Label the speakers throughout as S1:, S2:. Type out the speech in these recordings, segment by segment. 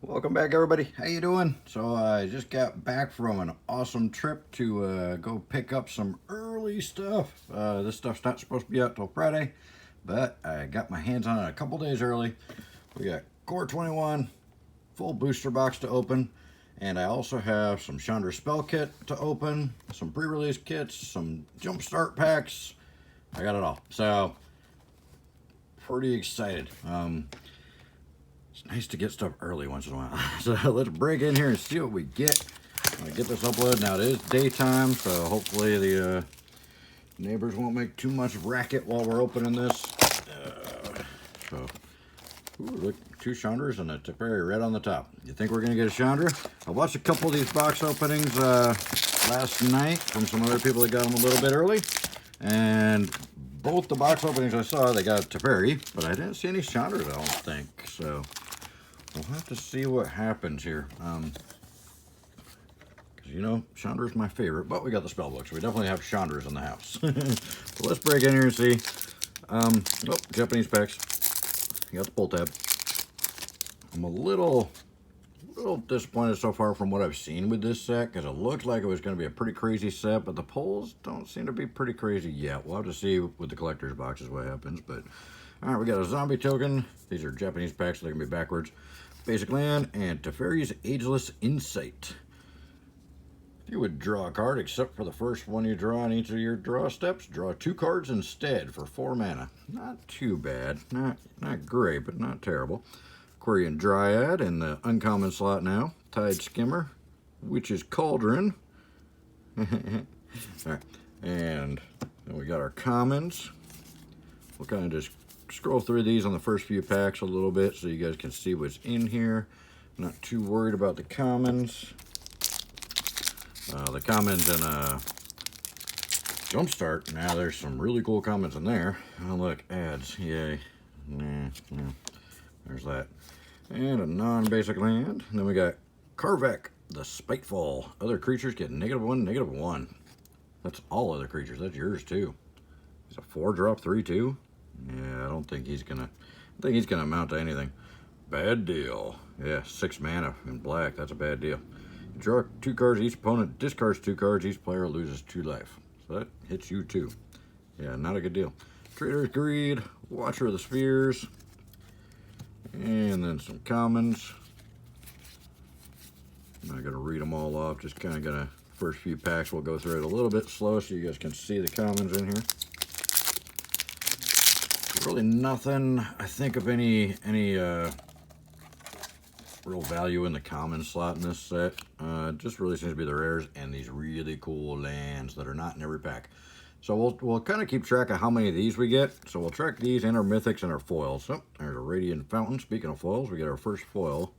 S1: Welcome back, everybody. How you doing? So I just got back from an awesome trip to go pick up some early stuff. This stuff's not supposed to be out till Friday, but I got my hands on it a couple days early. We got core21 full booster box to open, and I also have some Chandra spell kit to open, some pre-release kits, some jumpstart packs. I got it all. So pretty excited. It's nice to get stuff early once in a while. So let's break in here and see what we get. I get this uploaded. Now it is daytime, so hopefully the neighbors won't make too much racket while we're opening this. Ooh, look, two Chandras and a Teferi red on the top. You think we're gonna get a Chandra? I watched a couple of these box openings last night from some other people that got them a little bit early, and both the box openings I saw, they got Teferi, but I didn't see any Chandras, I don't think. So we'll have to see what happens here. Because, you know, Chandra's my favorite, but we got the spell book, so we definitely have Chandras in the house. So let's break in here and see. Oh, Japanese packs. You got the pull tab. I'm a little disappointed so far from what I've seen with this set, because it looked like it was going to be a pretty crazy set, but the pulls don't seem to be pretty crazy yet. We'll have to see with the collector's boxes what happens. But all right, we got a zombie token. These are Japanese packs, so they can be backwards. Basic land and Teferi's Ageless Insight. If you would draw a card, except for the first one you draw on each of your draw steps, draw 2 cards instead for 4 mana. Not too bad. Not great, but not terrible. Aquarian Dryad in the uncommon slot now. Tide Skimmer, Witch's Cauldron. All right, and then we got our commons. We'll kind of just scroll through these on the first few packs a little bit so you guys can see what's in here. Not too worried about the commons. The commons in Jumpstart, now there's some really cool commons in there. Oh look, ads, yay. Nah. There's that. And a non-basic land. And then we got Karvek, the Spiteful. Other creatures get -1, -1. That's all other creatures. That's yours too. He's a 4-drop 3/2. Yeah, I don't think he's gonna amount to anything. Bad deal. Yeah, 6 mana in black. That's a bad deal. You draw 2 cards. Each opponent discards 2 cards. Each player loses 2 life. So that hits you too. Yeah, not a good deal. Trader's Greed, Watcher of the Spheres. And then some commons. I'm not going to read them all off, just kind of going to, first few packs, we'll go through it a little bit slow so you guys can see the commons in here. Really nothing, I think, of any real value in the common slot in this set. Just really seems to be the rares and these really cool lands that are not in every pack. So we'll kind of keep track of how many of these we get. So we'll track these and our mythics and our foils. So there's a Radiant Fountain. Speaking of foils, we get our first foil.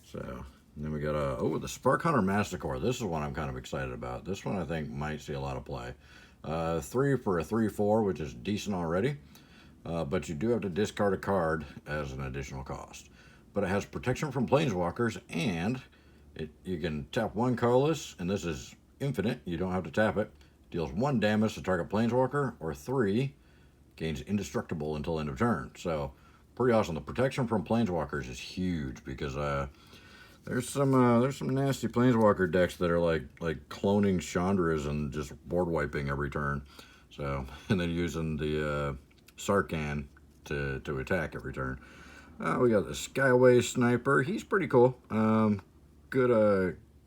S1: So then we got the Spark Hunter Masticore. This is one I'm kind of excited about. This one I think might see a lot of play. 3 for a 3/4, which is decent already. But you do have to discard a card as an additional cost. But it has protection from planeswalkers, and you can tap 1 colorless, and this is infinite. You don't have to tap it. Deals 1 damage to target planeswalker, or 3, gains indestructible until end of turn. So pretty awesome. The protection from planeswalkers is huge because there's some nasty planeswalker decks that are like cloning Chandras and just board wiping every turn. So, and then using the Sarkhan to attack every turn. We got the Skyway Sniper. He's pretty cool.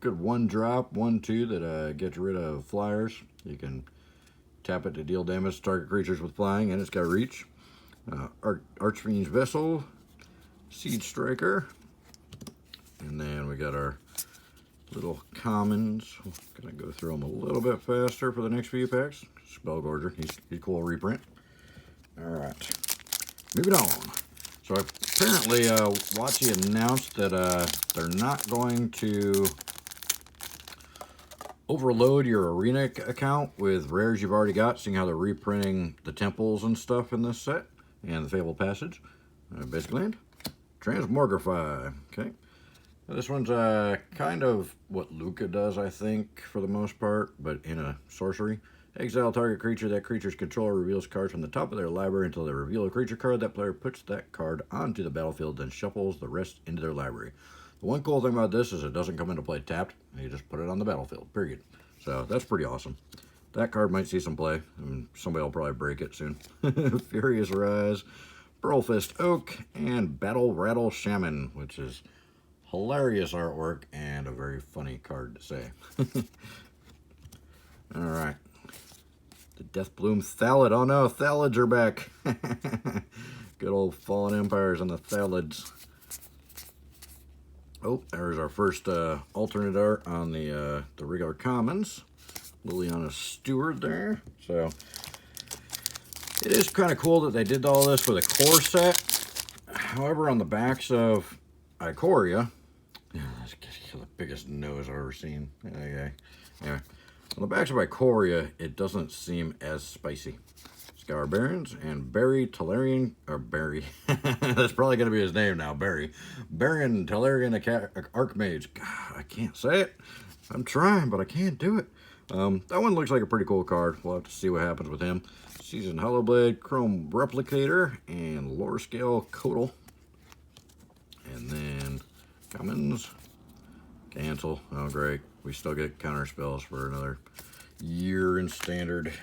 S1: Good 1-drop 1/2 that gets rid of flyers. You can tap it to deal damage to target creatures with flying, and it's got reach. Archfiend's Vessel, Siege Striker, and then we got our little commons. Gonna go through them a little bit faster for the next few packs. Spellgorger, he's cool reprint. All right, moving on. So apparently, WotC announced that they're not going to overload your arena account with rares you've already got, seeing how they're reprinting the temples and stuff in this set, and the Fabled Passage. Basic land. Transmogrify. Okay. Now this one's kind of what Luca does, I think, for the most part, but in a sorcery. Exile target creature. That creature's controller reveals cards from the top of their library until they reveal a creature card. That player puts that card onto the battlefield, then shuffles the rest into their library. The one cool thing about this is it doesn't come into play tapped. You just put it on the battlefield, period. So that's pretty awesome. That card might see some play. Somebody will probably break it soon. Furious Rise, Burlfist Oak, and Battle Rattle Shaman, which is hilarious artwork and a very funny card to say. All right. The Deathbloom Thallid. Oh no, Thallids are back. Good old Fallen Empires and the Thallids. Oh, there's our first alternate art on the regular commons. Liliana Stewart there. So it is kind of cool that they did all this for the core set. However, on the backs of Ikoria, that's the biggest nose I've ever seen. Okay. Anyway, on the backs of Ikoria, it doesn't seem as spicy. Scour Barons and Barry Talarian, or Barry, that's probably going to be his name now, Barry. Baron Talarian Archmage. God, I can't say it. I'm trying, but I can't do it. That one looks like a pretty cool card. We'll have to see what happens with him. Seasoned Hollowblade, Chrome Replicator, and Lore Scale Codal. And then commons, cancel. Oh, great. We still get counter spells for another year in standard.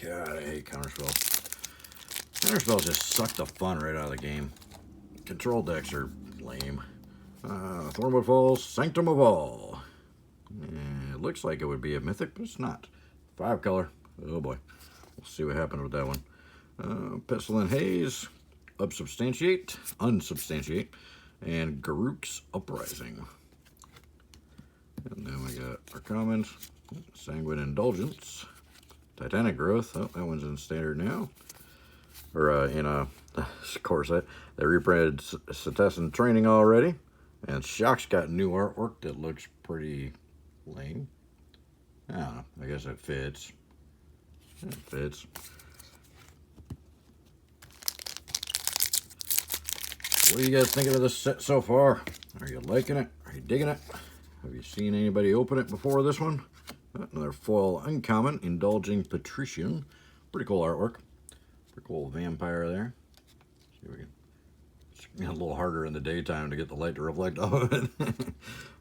S1: God, I hate counter spells. Counter spells just suck the fun right out of the game. Control decks are lame. Thornwood Falls, Sanctum of All. It looks like it would be a mythic, but it's not. 5 color. Oh boy. We'll see what happens with that one. Pestilent Haze, Unsubstantiate, and Garruk's Uprising. And then we got our commons, Sanguine Indulgence, Titanic Growth. Oh, that one's in standard now. Or in a core set. They reprinted Cetizen Training already. And Shock's got new artwork that looks pretty lame. I don't know. I guess it fits. It fits. What are you guys thinking of this set so far? Are you liking it? Are you digging it? Have you seen anybody open it before this one? Another foil uncommon, Indulging Patrician. Pretty cool artwork. Pretty cool vampire there. See if we can. It's a little harder in the daytime to get the light to reflect off of it.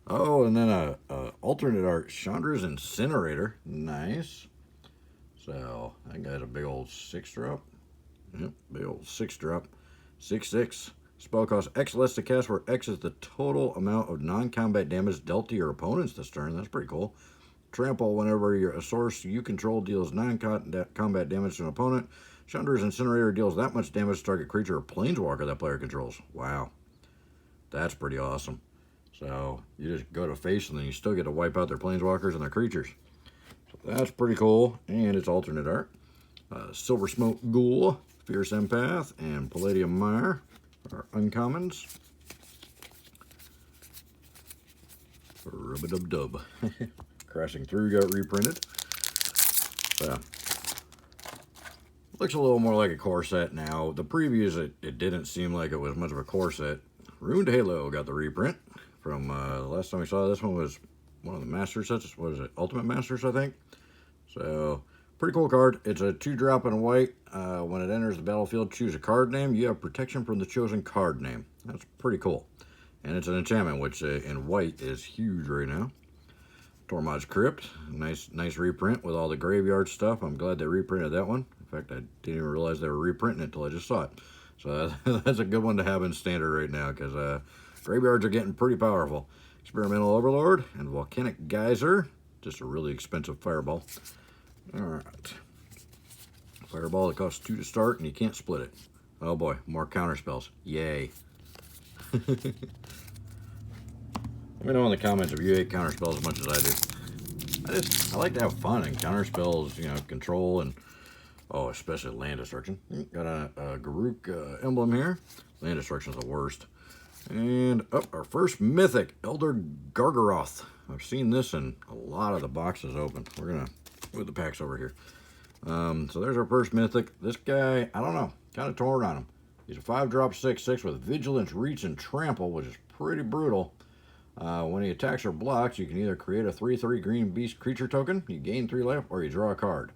S1: Oh, and then a alternate art, Chandra's Incinerator. Nice. So that guy's a big old 6-drop. Yep, big old 6-drop. 6/6. Spell cost X less to cast, where X is the total amount of non-combat damage dealt to your opponents this turn. That's pretty cool. Trample whenever a source you control deals non-combat damage to an opponent. Chandra's Incinerator deals that much damage to target creature or planeswalker that player controls. Wow. That's pretty awesome. So you just go to face and then you still get to wipe out their planeswalkers and their creatures. So that's pretty cool. And it's alternate art. Silver Smoke Ghoul, Fierce Empath, and Palladium Mire are uncommons. Rub-a-dub-dub. Crashing Through got reprinted. So looks a little more like a core set now. The previews, it didn't seem like it was much of a core set. Ruined Halo got the reprint from the last time we saw this one was one of the master sets. What is it? Ultimate Masters, I think. So pretty cool card. It's a 2-drop in white. When it enters the battlefield, choose a card name. You have protection from the chosen card name. That's pretty cool. And it's an enchantment, which in white is huge right now. Tormod's Crypt, nice reprint with all the graveyard stuff. I'm glad they reprinted that one. In fact, I didn't even realize they were reprinting it until I just saw it. So that's a good one to have in standard right now, because graveyards are getting pretty powerful. Experimental Overlord and Volcanic Geyser, just a really expensive fireball. All right, fireball that costs 2 to start, and you can't split it. Oh boy, more counter spells. Yay. Let me know in the comments if you hate counter spells as much as I do. I like to have fun, and counter spells, you know, control and, oh, especially land destruction. Got a Garruk emblem here. Land destruction is the worst. And our first mythic, Elder Gargaroth. I've seen this in a lot of the boxes open. We're gonna move the packs over here. So there's our first mythic. This guy, I don't know, kind of torn on him. He's a 5-drop 6/6 with Vigilance, Reach, and Trample, which is pretty brutal. When he attacks or blocks, you can either create a 3/3 green beast creature token, you gain 3 life, or you draw a card.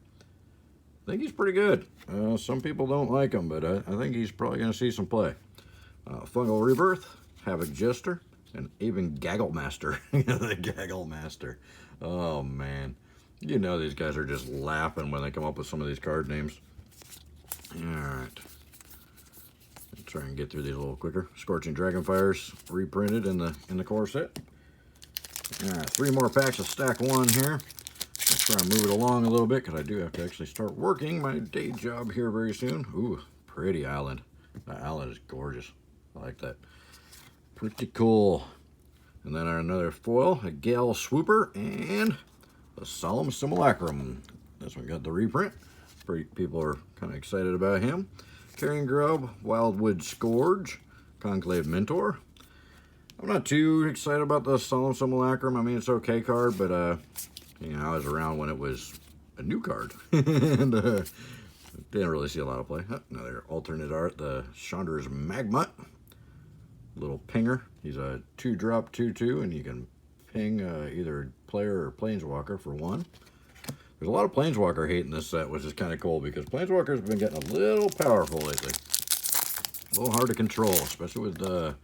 S1: think he's pretty good. Some people don't like him, but I think he's probably going to see some play. Fungal Rebirth, Havoc Jester, and even Gaggle Master. The Gaggle Master. Oh, man. You know these guys are just laughing when they come up with some of these card names. Alright. Try and get through these a little quicker. Scorching Dragonfires reprinted in the core set. Alright, 3 more packs of stack 1 here. Let's try and move it along a little bit because I do have to actually start working my day job here very soon. Ooh, pretty island. That island is gorgeous. I like that. Pretty cool. And then another foil, a Gale Swooper, and a Solemn Simulacrum. This one got the reprint. People are kind of excited about him. Carrion Grub, Wildwood Scourge, Conclave Mentor. I'm not too excited about the Solemn Simulacrum. I mean, it's an okay card, but you know, I was around when it was a new card. And didn't really see a lot of play. Another alternate art, the Chandra's Magmut. Little pinger. He's a 2-drop 2/2, and you can ping either player or planeswalker for 1. There's a lot of planeswalker hate in this set, which is kind of cool because planeswalkers have been getting a little powerful lately. A little hard to control, especially with the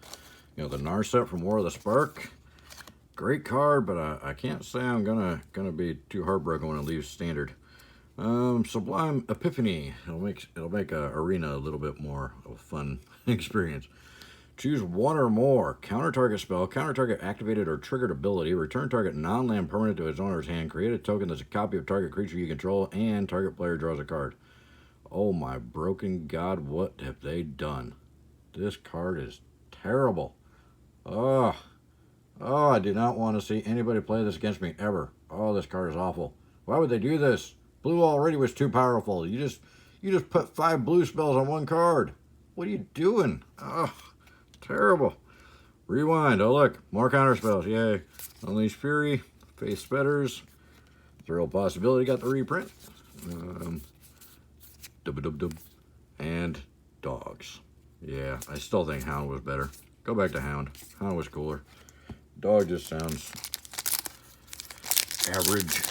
S1: Narset from War of the Spark. Great card, but I can't say I'm gonna be too heartbroken when it leaves standard. Sublime Epiphany. It'll make Arena a little bit more of a fun experience. Choose 1 or more. Counter target spell, counter target activated or triggered ability, return target non-land permanent to its owner's hand, create a token that's a copy of target creature you control, and target player draws a card. Oh my broken god, what have they done? This card is terrible. Oh, I do not want to see anybody play this against me ever. Oh, this card is awful. Why would they do this? Blue already was too powerful. You just put 5 blue spells on 1 card. What are you doing? Oh, terrible. Rewind. Oh, look. More counter spells. Yay. Unleash Fury. Face Spetters. Thrill Possibility got the reprint. Dub. And Dogs. Yeah, I still think Hound was better. Go back to Hound. Hound was cooler. Dog just sounds average.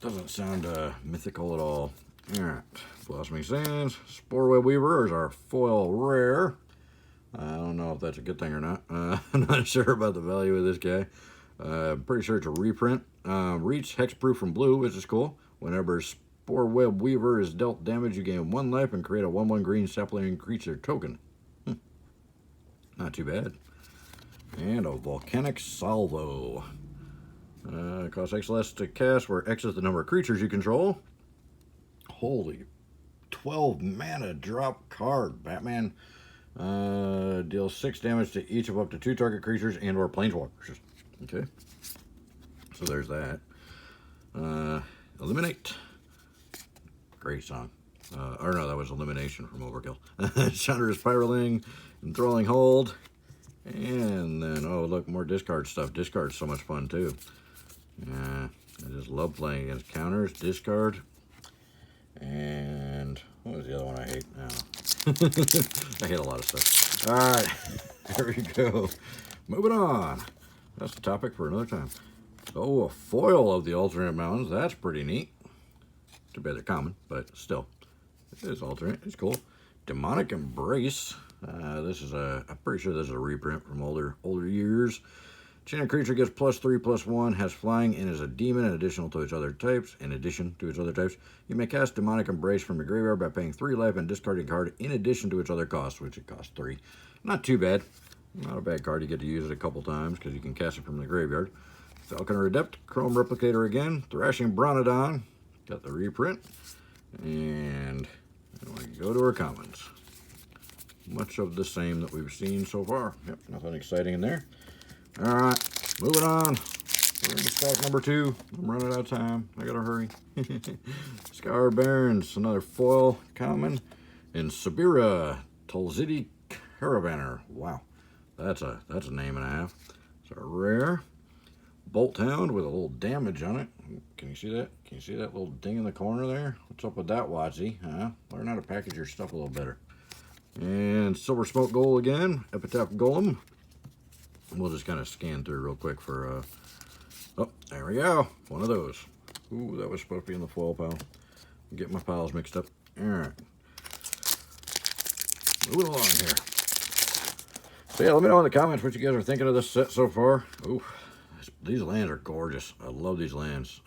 S1: Doesn't sound mythical at all. Alright. Blossoming Sands. Sporeweb Weaver is our foil rare. I don't know if that's a good thing or not. I'm not sure about the value of this guy. Pretty sure it's a reprint. Reach hexproof from blue, which is cool. Whenever Sporeweb Weaver is dealt damage, you gain 1 life and create a 1/1 green sapling creature token. Not too bad. And a Volcanic Salvo. Costs X less to cast, where X is the number of creatures you control. Holy 12 mana drop card, Batman. Deals 6 damage to each of up to 2 target creatures and or planeswalkers. Okay. So there's that. Eliminate. Great song. Or no, that was Elimination from Overkill. Chandra's Pyroling, Enthralling Hold. And then, oh, look, more discard stuff. Discard's so much fun, too. I just love playing against counters. Discard. And what was the other one I hate? I hate a lot of stuff. All right, there we go. Moving on. That's the topic for another time. Oh, a foil of the alternate mountains. That's pretty neat. Too bad they're common, but still. It is alternate. It's cool. Demonic Embrace. I'm pretty sure this is a reprint from older years. Enchanted creature gets +3/+1, has flying, and is a demon in addition to its other types. You may cast Demonic Embrace from your graveyard by paying 3 life and discarding a card in addition to its other costs, which it costs 3. Not too bad. Not a bad card. You get to use it a couple times because you can cast it from the graveyard. Falconer Adept, Chrome Replicator again, Thrashing Bronodon, got the reprint, and we go to our commons. Much of the same that we've seen so far. Yep, nothing exciting in there. All right, moving on. We're into stock number 2. I'm running out of time. I gotta hurry. Scar Barons, another foil common, and Sabira Tulzidi Caravaner. Wow, that's a name and a half. It's a rare. Bolt Hound with a little damage on it. Can you see that? Can you see that little ding in the corner there? What's up with that, Watsy? Huh? Learn how to package your stuff a little better. And Silver Smoke Goal again. Epitaph Golem. We'll just kind of scan through real quick for, oh, there we go. One of those. Ooh, that was supposed to be in the foil pile. Get my piles mixed up. All right. Moving along here. So yeah, let me know in the comments what you guys are thinking of this set so far. Ooh, these lands are gorgeous. I love these lands.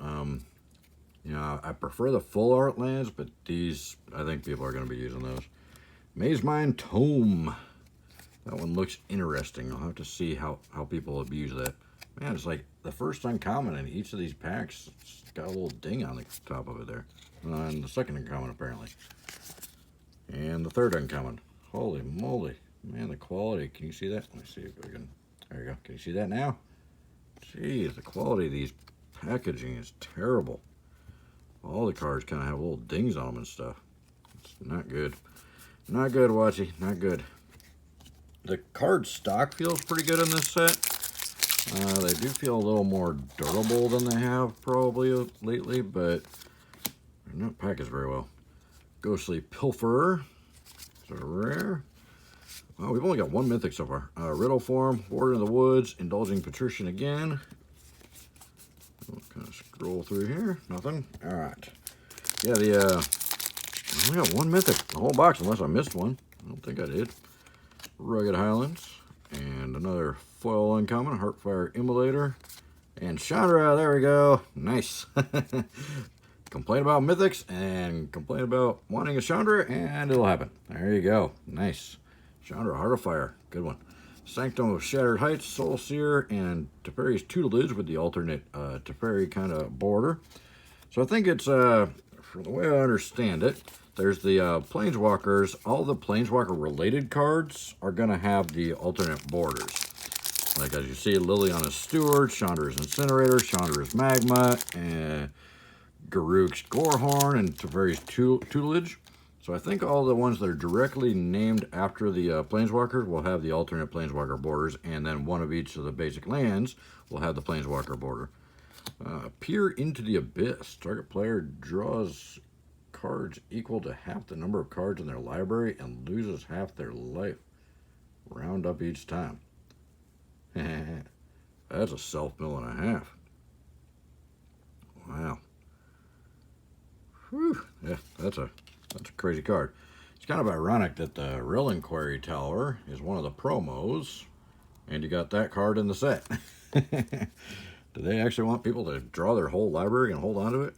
S1: You know, I prefer the full art lands, but these, I think people are going to be using those. Maze Mine Tome. That one looks interesting. I'll have to see how people abuse that. Man, it's like the first uncommon in each of these packs. It's got a little ding on the top of it there. And the second uncommon, apparently. And the third uncommon. Holy moly. Man, the quality. Can you see that? Let me see if I can. There you go. Can you see that now? Jeez, the quality of these packaging is terrible. All the cards kind of have little dings on them and stuff. It's not good. Not good, Watchy. Not good. The card stock feels pretty good in this set. They do feel a little more durable than they have probably lately, but they're not packaged very well. Ghostly Pilferer. It's a rare. Well, we've only got one mythic so far. Riddle Form, Warden of the Woods, Indulging Patrician again. We'll kind of scroll through here. Nothing. All right. Yeah, we only got one mythic. The whole box, unless I missed one. I don't think I did. Rugged Highlands. And another foil uncommon, Heartfire Immolator. And Chandra, there we go. Nice. Complain about mythics and complain about wanting a Chandra, and it'll happen. There you go. Nice. Chandra, Heart of Fire. Good one. Sanctum of Shattered Heights, Soul Seer, and Teferi's Tutelage with the alternate Teferi kind of border. So I think it's, from the way I understand it, there's the Planeswalkers. All the Planeswalker-related cards are going to have the alternate borders. Like, as you see, Liliana's Steward, Chandra's Incinerator, Chandra's Magma, and Garruk's Gorehorn, and Teferi's Tutelage. So I think all the ones that are directly named after the Planeswalker will have the alternate Planeswalker borders, and then one of each of the basic lands will have the Planeswalker border. Peer into the Abyss. Target player draws cards equal to half the number of cards in their library and loses half their life. Round up each time. That's a self-mill and a half. Wow. Whew. Yeah, that's a crazy card. It's kind of ironic that the Real Inquiry Tower is one of the promos, and you got that card in the set. Do they actually want people to draw their whole library and hold on to it?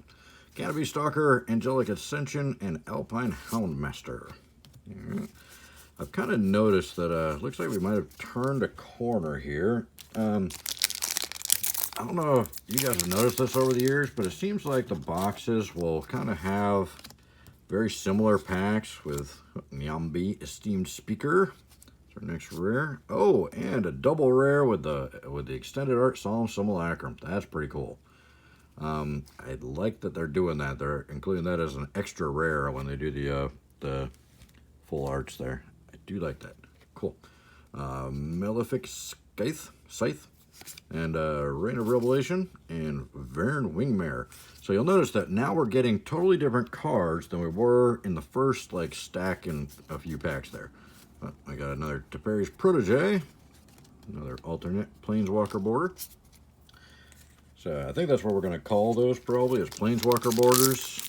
S1: Canopy Stalker, Angelic Ascension, and Alpine Houndmaster. I've kind of noticed that looks like we might have turned a corner here. I don't know if you guys have noticed this over the years, but it seems like the boxes will kind of have very similar packs with Nyambi Esteemed Speaker. That's our next rare. Oh, and a double rare with the extended art Solemn Simulacrum. That's pretty cool. I like that they're doing that. They're including that as an extra rare when they do the full arts there. I do like that. Cool. Malefic Scythe. And Reign of Revelation, and Vern Wingmare. So you'll notice that now we're getting totally different cards than we were in the first stack in a few packs there. I got another Teferi's Protege, another alternate Planeswalker border. So I think that's what we're going to call those probably, as Planeswalker borders,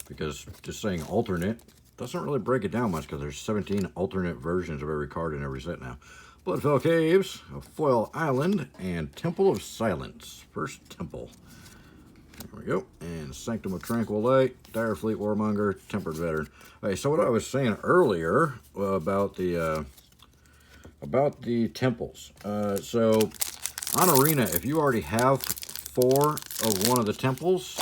S1: because just saying alternate doesn't really break it down much, because there's 17 alternate versions of every card in every set now. Bloodfell Caves, a Foil Island, and Temple of Silence. First Temple. There we go. And Sanctum of Tranquil Light, Direfleet Warmonger, Tempered Veteran. Okay, so what I was saying earlier about the temples. So on Arena, if you already have 4 of one of the temples,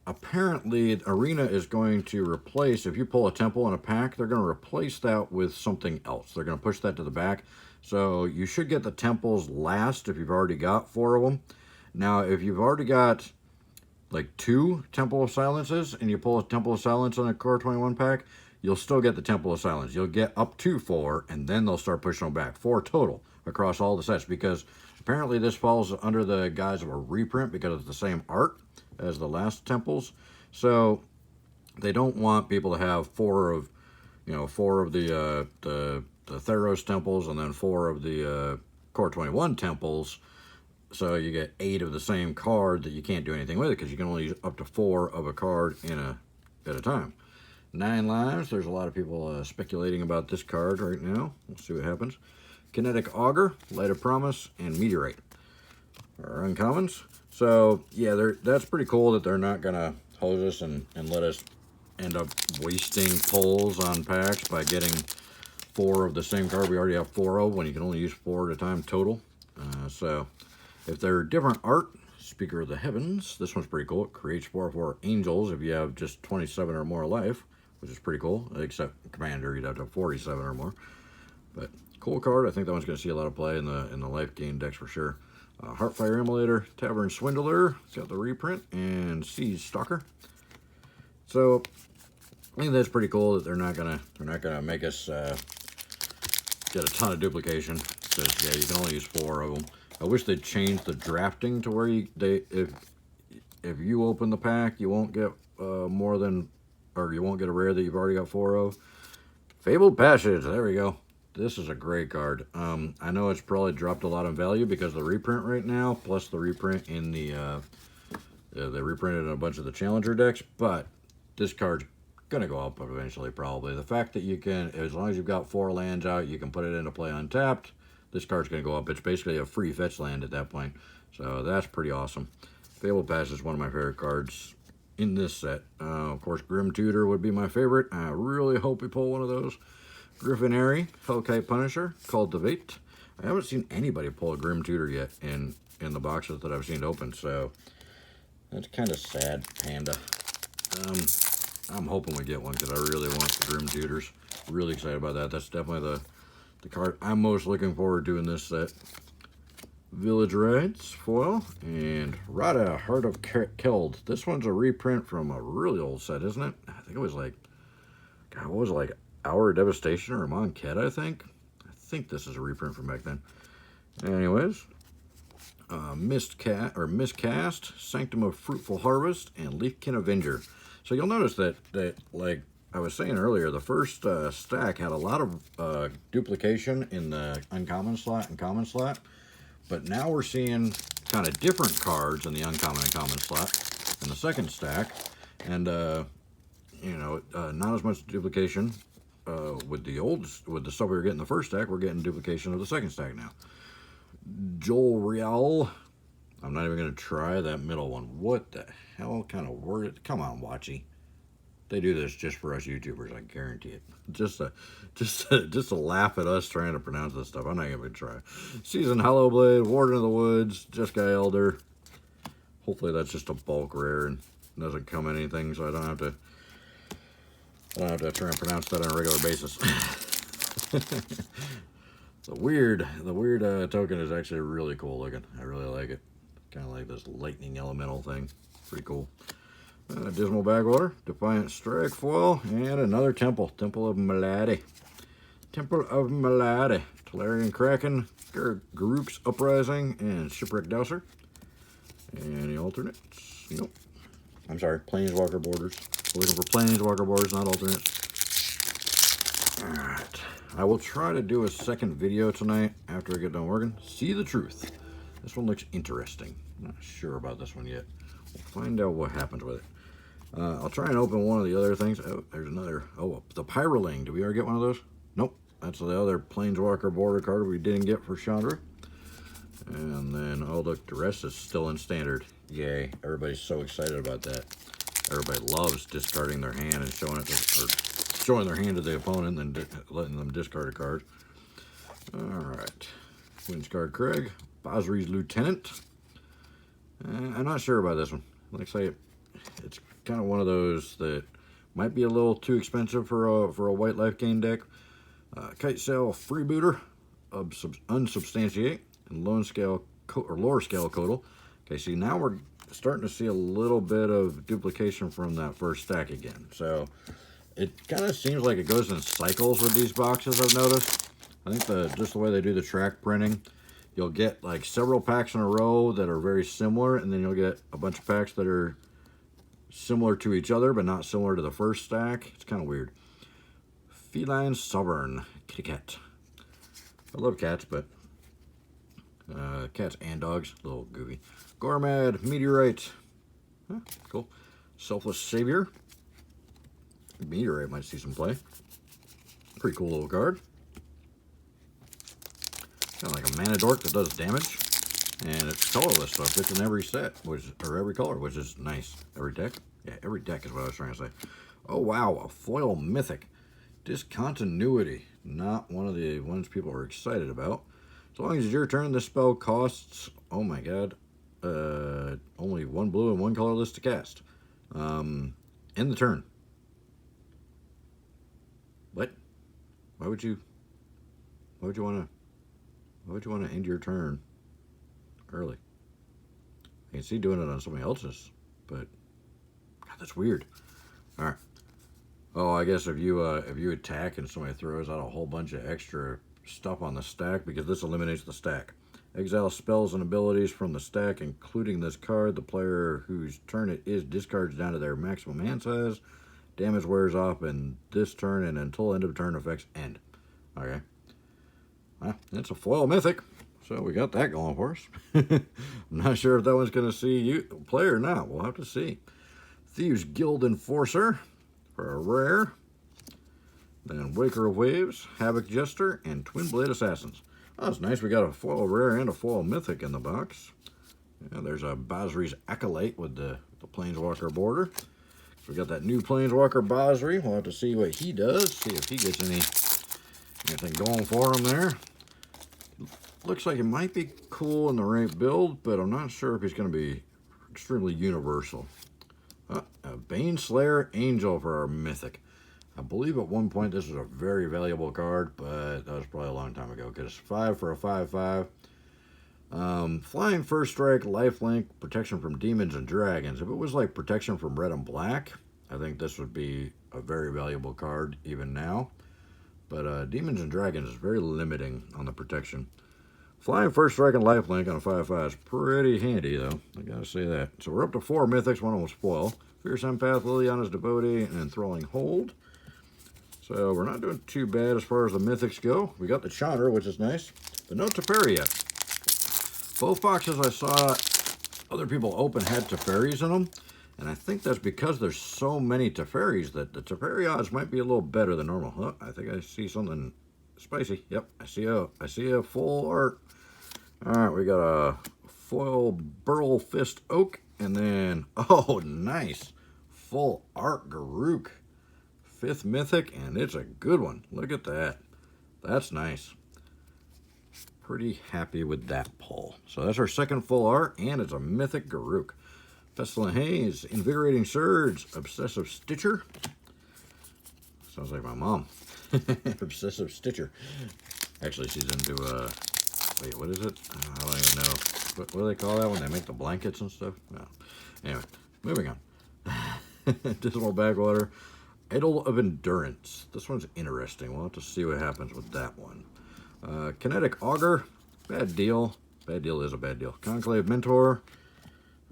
S1: apparently Arena is going to replace, if you pull a temple in a pack, they're going to replace that with something else. They're going to push that to the back. So you should get the temples last if you've already got 4 of them. Now, if you've already got like 2 Temple of Silences and you pull a Temple of Silence on a Core 21 pack, you'll still get the Temple of Silence. You'll get up to 4, and then they'll start pushing them back. 4 total across all the sets, because apparently this falls under the guise of a reprint because it's the same art as the last temples. So they don't want people to have 4 of the Theros temples and then 4 of the Core 21 temples So you get 8 of the same card that you can't do anything with it because you can only use up to 4 of a card at a time. 9 lives. There's a lot of people speculating about this card right now. We'll see what happens. Kinetic Augur, Light of Promise, and Meteorite are uncommons. So yeah, that's pretty cool that they're not gonna hose us and let us end up wasting pulls on packs by getting 4 of the same card we already have 4 of when you can only use 4 at a time total. So if they're different art, Speaker of the Heavens, this one's pretty cool. It creates 4/4 angels if you have just 27 or more life, which is pretty cool. Except Commander, you'd have to have 47 or more. But cool card. I think that one's going to see a lot of play in the life gain decks for sure. Heartfire Immolator, Tavern Swindler. It's got the reprint, and Siege Stalker. So I think that's pretty cool that they're not gonna make us get a ton of duplication, because yeah, you can only use 4 of them. I wish they'd change the drafting to where if you open the pack, you won't get more than, or you won't get a rare that you've already got 4 of. Fabled Passage, there we go. This is a great card. I know it's probably dropped a lot in value because of the reprint right now, plus the reprint in they reprinted in a bunch of the Challenger decks, but this card's gonna go up eventually probably. The fact that you can, as long as you've got 4 lands out, you can put it into play untapped, this card's gonna go up. It's basically a free fetch land at that point, so that's pretty awesome. Fabled Passage is one of my favorite cards in this set. Of course, Grim Tutor would be my favorite. I really hope we pull one of those. Griffinary, Hellkite Punisher, Cultivate. I haven't seen anybody pull a Grim Tutor yet in the boxes that I've seen open, so that's kind of sad, Panda. I'm hoping we get one because I really want the Grim Tutors. Really excited about that. That's definitely the card I'm most looking forward to in this set. Village Rites foil, and Rada, Heart of Keld. This one's a reprint from a really old set, isn't it? I think it was like, God, what was it, like Hour of Devastation or Monket, I think. I think this is a reprint from back then. Anyways, Miscast, Sanctum of Fruitful Harvest, and Leafkin Avenger. So you'll notice that like I was saying earlier, the first stack had a lot of duplication in the uncommon slot and common slot, but now we're seeing kind of different cards in the uncommon and common slot in the second stack, and not as much duplication with the stuff we were getting in the first stack. We're getting duplication of the second stack now. Joel Real. I'm not even going to try that middle one. What the hell kind of word? Come on, Watchy. They do this just for us YouTubers, I guarantee it. Just to laugh at us trying to pronounce this stuff. I'm not even going to try. Seasoned Hollowblade, Warden of the Woods, Jeskai Elder. Hopefully that's just a bulk rare and doesn't come anything, so I don't have to try and pronounce that on a regular basis. The weird token is actually really cool looking. I really like it. Kind of like this lightning elemental thing. Pretty cool. Dismal Bagwater, Defiant Strike foil, and another Temple. Temple of Malady. Temple of Malady. Tolarian Kraken, Garruk's Uprising, and Shipwreck Dowser. Any alternates? Nope. I'm sorry, Planeswalker borders. We're looking for Planeswalker borders, not alternates. Alright. I will try to do a second video tonight after I get done working. See the Truth. This one looks interesting. I'm not sure about this one yet. We'll find out what happens with it. I'll try and open one of the other things. Oh, there's another. Oh, the Pyroling. Did we already get one of those? Nope. That's the other Planeswalker border card we didn't get for Chandra. And then, oh look, the rest is still in standard. Yay. Everybody's so excited about that. Everybody loves discarding their hand and showing their hand to the opponent and then letting them discard a card. Alright. Windscarred Craig. Basri's Lieutenant. I'm not sure about this one. Like I say, it's kind of one of those that might be a little too expensive for a white life gain deck. Kite Sail Freebooter, Unsubstantiate, and Lore Scale Codal. Okay, see, now we're starting to see a little bit of duplication from that first stack again. So it kind of seems like it goes in cycles with these boxes, I've noticed. I think just the way they do the track printing, you'll get like several packs in a row that are very similar, and then you'll get a bunch of packs that are similar to each other, but not similar to the first stack. It's kind of weird. Feline Sovereign, kitty cat. I love cats, but cats and dogs, a little goofy. Gourmet, Meteorite, huh, cool. Selfless Savior, Meteorite might see some play. Pretty cool little card. Kind of like a mana dork that does damage. And it's colorless, so it fits in every set, or every color, which is nice. Every deck? Yeah, every deck is what I was trying to say. Oh, wow, a foil mythic. Discontinuity. Not one of the ones people are excited about. As long as it's your turn, this spell costs, oh my god, only 1 blue and 1 colorless to cast. End the turn. What? Why would you want to end your turn early? I can see doing it on somebody else's, but God, that's weird. All right. Oh, I guess if you attack and somebody throws out a whole bunch of extra stuff on the stack, because this eliminates the stack. Exile spells and abilities from the stack, including this card. The player whose turn it is discards down to their maximum hand size. Damage wears off in this turn and until end of turn effects end. Okay. Well, it's a foil mythic, so we got that going for us. I'm not sure if that one's going to see you play or not. We'll have to see. Thieves Guild Enforcer for a rare. Then Waker of Waves, Havoc Jester, and Twin Blade Assassins. Oh, that's nice. We got a foil rare and a foil mythic in the box. Yeah, there's a Basri's Acolyte with the Planeswalker border. So we got that new Planeswalker Basri. We'll have to see what he does. See if he gets anything going for him there. Looks like it might be cool in the right build, but I'm not sure if he's going to be extremely universal. A Baneslayer Angel for our mythic. I believe at one point this was a very valuable card, but that was probably a long time ago, because 5 for a 5/5. Flying First Strike, Lifelink, protection from demons and dragons. If it was like protection from red and black, I think this would be a very valuable card even now. But demons and dragons is very limiting on the protection. Flying First Strike and Lifelink on a 5/5 is pretty handy, though. I gotta say that. So we're up to 4 mythics. One of them was foil. Fierce Empath, Liliana's Devotee, and Enthralling Hold. So we're not doing too bad as far as the mythics go. We got the Chandra, which is nice, but no Teferi yet. Both boxes I saw other people open had Teferis in them, and I think that's because there's so many Teferis that the Teferi odds might be a little better than normal. Oh, I think I see something spicy. Yep, I see a full art. All right, we got a foil Burl Fist Oak, and then, oh, nice, full art Garruk. 5th mythic, and it's a good one. Look at that. That's nice. Pretty happy with that pull. So that's our second full art, and it's a mythic Garruk. Pestilent Haze, Invigorating Surge, Obsessive Stitcher. Sounds like my mom. Obsessive Stitcher. Actually, she's into, wait, what is it? I don't even know. What do they call that when they make the blankets and stuff? No. Anyway, moving on. Dismal Backwater. Idol of Endurance. This one's interesting. We'll have to see what happens with that one. Kinetic Augur. Bad deal. Bad deal is a bad deal. Conclave Mentor.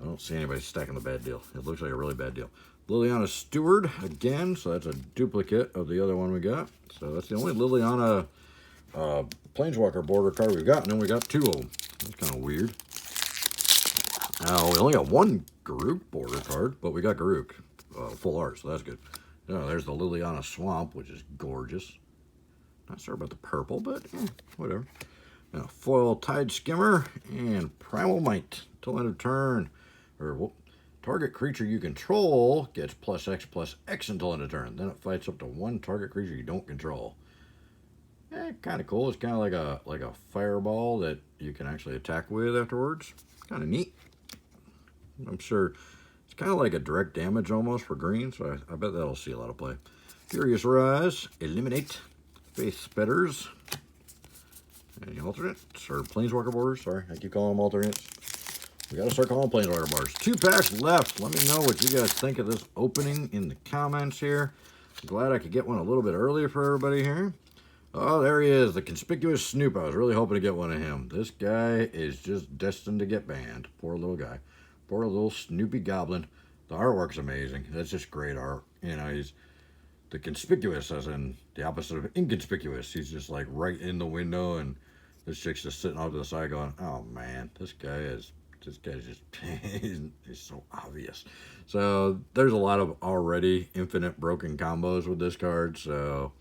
S1: I don't see anybody stacking the bad deal. It looks like a really bad deal. Liliana Steward again. So that's a duplicate of the other one we got. So that's the only Liliana Planeswalker border card we've got. And then we got 2 of them. That's kind of weird. We only got 1 Garruk border card, but we got Garruk full art, so that's good. There's the Liliana Swamp, which is gorgeous. Not sure about the purple, but whatever. Foil Tide Skimmer and Primal Might. Till end of turn. Target creature you control gets +X until end of turn. Then it fights up to 1 target creature you don't control. Kind of cool. It's kind of like a fireball that you can actually attack with afterwards. Kind of neat. I'm sure it's kind of like a direct damage almost for green, so I bet that'll see a lot of play. Furious Rise, Eliminate, Faith Spetters, any alternates, or Planeswalker borders, sorry, I keep calling them alternates. We gotta start calling them Planeswalker borders. 2 packs left. Let me know what you guys think of this opening in the comments here. I'm glad I could get one a little bit earlier for everybody here. Oh, there he is, the Conspicuous Snoop. I was really hoping to get one of him. This guy is just destined to get banned. Poor little guy. Poor little Snoopy Goblin. The artwork's amazing. That's just great art. He's the conspicuous, as in the opposite of inconspicuous. He's just like right in the window, and This chick's just sitting off to the side going, oh man, this guy's just, he's so obvious. So there's a lot of already infinite broken combos with this card, so,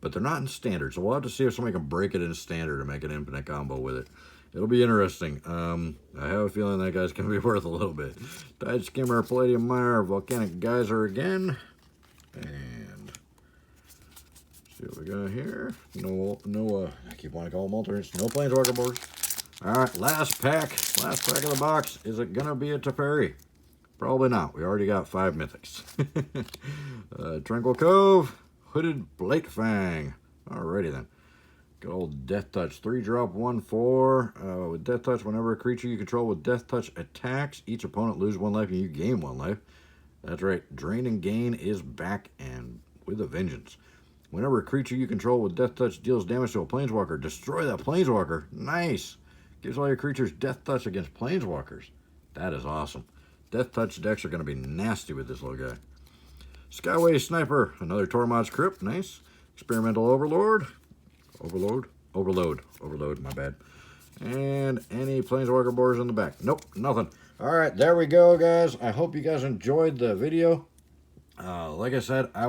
S1: but they're not in standard. So we'll have to see if somebody can break it in standard and make an infinite combo with it. It'll be interesting. I have a feeling that guy's going to be worth a little bit. Tide Skimmer, Palladium Mire, Volcanic Geyser again. And see what we got here. No, I keep wanting to call them alternates. No Planeswalker boards. All right, last pack of the box. Is it going to be a Teferi? Probably not. We already got 5 mythics. Tranquil Cove, Hooded Blatefang. Alrighty then. Good old Death Touch. 3-drop, 1/4. With Death Touch, whenever a creature you control with Death Touch attacks, each opponent loses 1 life and you gain 1 life. That's right. Drain and Gain is back and with a vengeance. Whenever a creature you control with Death Touch deals damage to a Planeswalker, destroy that Planeswalker. Nice. Gives all your creatures Death Touch against Planeswalkers. That is awesome. Death Touch decks are going to be nasty with this little guy. Skyway Sniper. Another Tormod's Crypt. Nice. Experimental Overlord, my bad. And any Planeswalker borders in the back. Nope, nothing. All right, there we go, guys. I hope you guys enjoyed the video. Like I said, I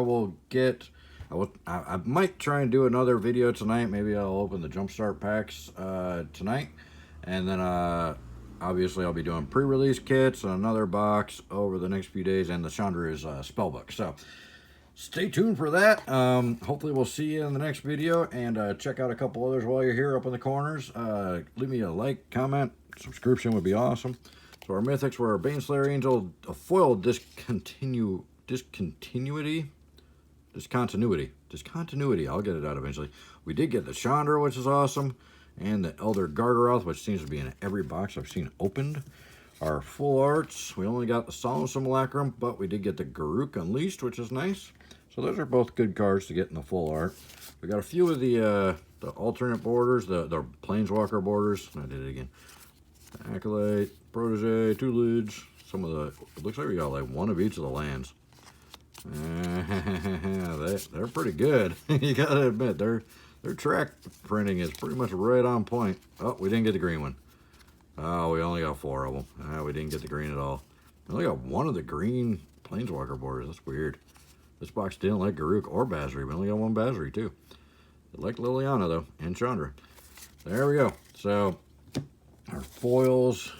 S1: might try and do another video tonight. Maybe I'll open the Jumpstart packs tonight. And then obviously I'll be doing pre-release kits, another box over the next few days, and the Chandra's spellbook. So stay tuned for that. Hopefully we'll see you in the next video, and check out a couple others while you're here up in the corners. Leave me a like, comment, subscription would be awesome. So our mythics were Baneslayer Angel, a foil discontinuity. I'll get it out eventually. We did get the Chandra, which is awesome, and the Elder Gargaroth, which seems to be in every box I've seen opened. Our full arts, we only got the Solemn Simulacrum, but we did get the Garruk Unleashed, which is nice. So those are both good cards to get in the full art. We got a few of the alternate borders, the Planeswalker borders. I did it again. Acolyte, Protege, Tutelage. Some of the, it looks like we got like 1 of each of the lands. They're pretty good. You gotta admit, their track printing is pretty much right on point. Oh, we didn't get the green one. Oh, we only got 4 of them. We didn't get the green at all. We only got 1 of the green Planeswalker borders. That's weird. This box didn't like Garruk or Basri. We only got 1 Basri, too. It liked Liliana, though, and Chandra. There we go. So, our foils.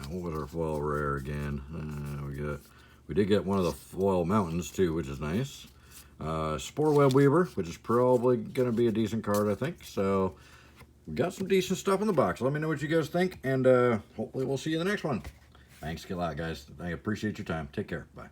S1: What was our foil rare again? We did get one of the foil mountains, too, which is nice. Sporeweb Weaver, which is probably going to be a decent card, I think. So, we got some decent stuff in the box. Let me know what you guys think, and hopefully we'll see you in the next one. Thanks a lot, guys. I appreciate your time. Take care. Bye.